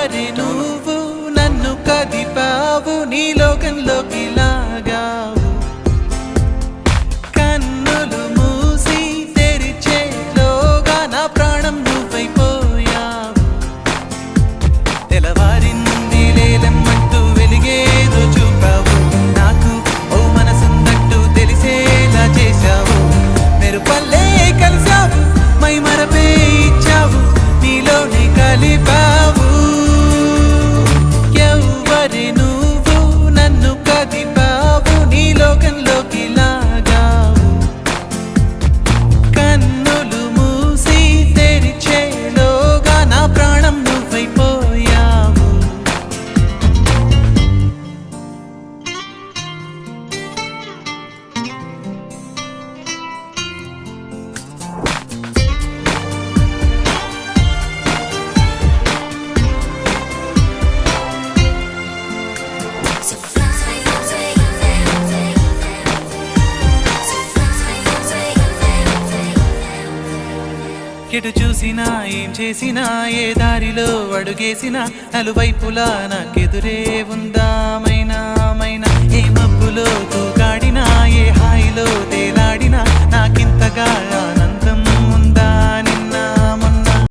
ఎవ్వరి నువ్వు నన్ను కదిపావు నీ లోకంలోకి లాగావు కన్నులు మూసి తెరిచేలోగా నా ప్రాణం నువ్వైపోయావు తెల్లవారింది లేలమ్మంటూ వెలిగేదో చూపావు నాకు ఓ మనసున్నట్టు తెలిసేలా చేశావు మెరుపల్లే కలిసావు మై మరపే ఇచ్చావు నీలోనే కలిపావు ఎవ్వరి నువ్వు నన్ను కదిపావు నీ లోకంలోకి లాగావు కన్నులు మూసి తెరిచేలోగా నా ప్రాణం నువ్వైపోయావు So fly away, so fly away. ఎటు చూసినా ఏం చేసినా ఏ దారిలో అడుగేసినా నలువైపులా నాకెదురే ఉందామై